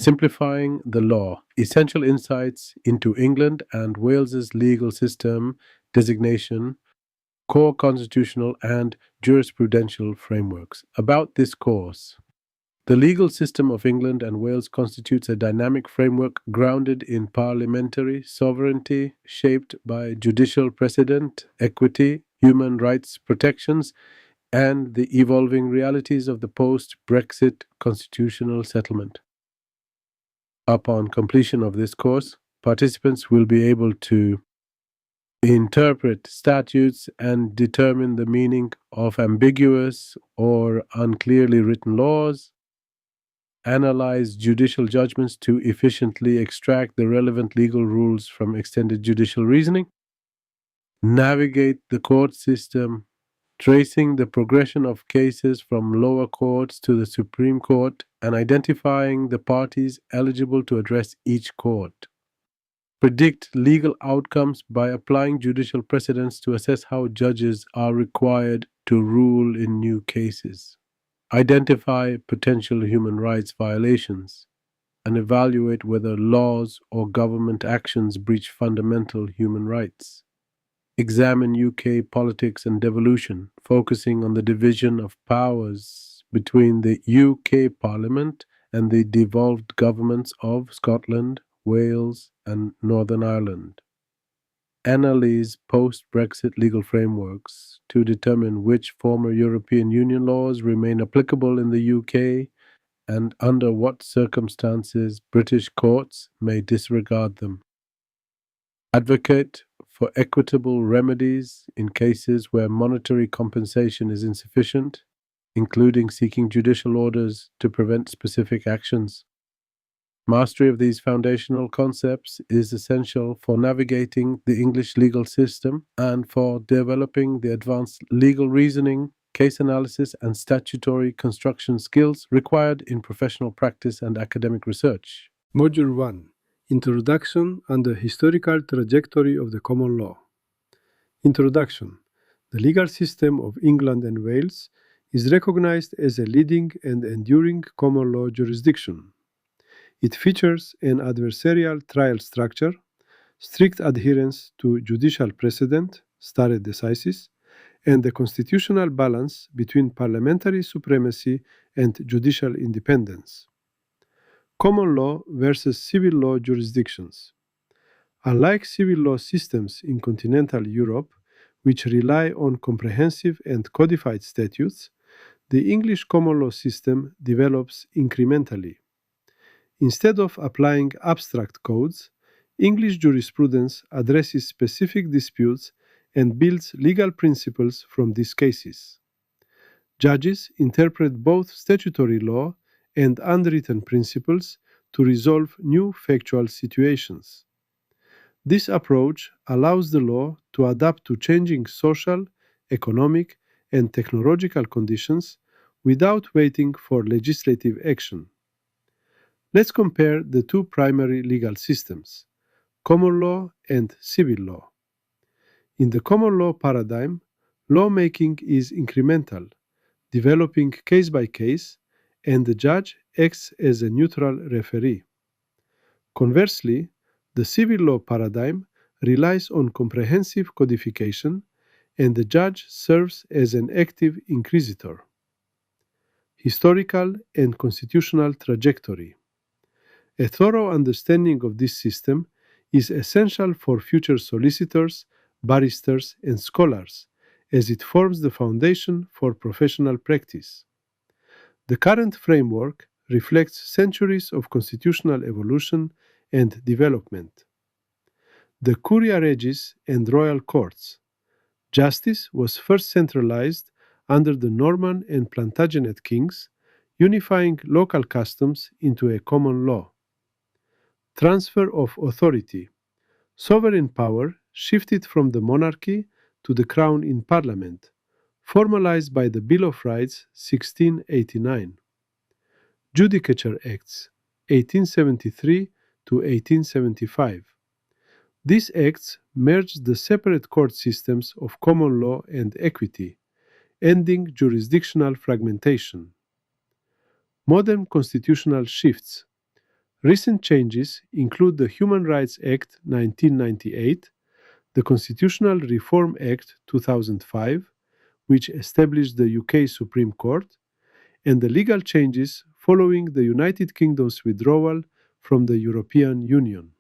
Simplifying the Law: Essential Insights into England and Wales's Legal System Designation, Core Constitutional and Jurisprudential Frameworks. About this course. The legal system of England and Wales constitutes a dynamic framework grounded in parliamentary sovereignty, shaped by judicial precedent, equity, human rights protections, and the evolving realities of the post-Brexit constitutional settlement. Upon completion of this course, participants will be able to interpret statutes and determine the meaning of ambiguous or unclearly written laws, analyze judicial judgments to efficiently extract the relevant legal rules from extended judicial reasoning, navigate the court system, tracing the progression of cases from lower courts to the Supreme Court and identifying the parties eligible to address each court. Predict legal outcomes by applying judicial precedents to assess how judges are required to rule in new cases. Identify potential human rights violations and evaluate whether laws or government actions breach fundamental human rights. Examine UK politics and devolution, focusing on the division of powers between the UK Parliament and the devolved governments of Scotland, Wales, and Northern Ireland. Analyze post-Brexit legal frameworks to determine which former European Union laws remain applicable in the UK and under what circumstances British courts may disregard them. Advocate for equitable remedies in cases where monetary compensation is insufficient, including seeking judicial orders to prevent specific actions. Mastery of these foundational concepts is essential for navigating the English legal system and for developing the advanced legal reasoning, case analysis, and statutory construction skills required in professional practice and academic research. Module 1: Introduction and the Historical Trajectory of the Common Law. Introduction. The legal system of England and Wales is recognized as a leading and enduring common law jurisdiction. It features an adversarial trial structure, strict adherence to judicial precedent, stare decisis, and a constitutional balance between parliamentary supremacy and judicial independence. Common law versus civil law jurisdictions. Unlike civil law systems in continental Europe, which rely on comprehensive and codified statutes, the English common law system develops incrementally. Instead of applying abstract codes, English jurisprudence addresses specific disputes and builds legal principles from these cases. Judges interpret both statutory law and unwritten principles to resolve new factual situations. This approach allows the law to adapt to changing social, economic, and technological conditions without waiting for legislative action. Let's compare the two primary legal systems, common law and civil law. In the common law paradigm, lawmaking is incremental, developing case by case, and the judge acts as a neutral referee. Conversely, the civil law paradigm relies on comprehensive codification, and the judge serves as an active inquisitor. Historical and constitutional trajectory. A thorough understanding of this system is essential for future solicitors, barristers, and scholars, as it forms the foundation for professional practice. The current framework reflects centuries of constitutional evolution and development. The Curia Regis and royal courts. Justice was first centralized under the Norman and Plantagenet kings, unifying local customs into a common law. Transfer of authority. Sovereign power shifted from the monarchy to the crown in parliament, formalized by the Bill of Rights 1689. Judicature Acts 1873 to 1875. These acts merged the separate court systems of common law and equity, ending jurisdictional fragmentation. Modern constitutional shifts. Recent changes include the Human Rights Act 1998, the Constitutional Reform Act 2005, which established the UK Supreme Court, and the legal changes following the United Kingdom's withdrawal from the European Union.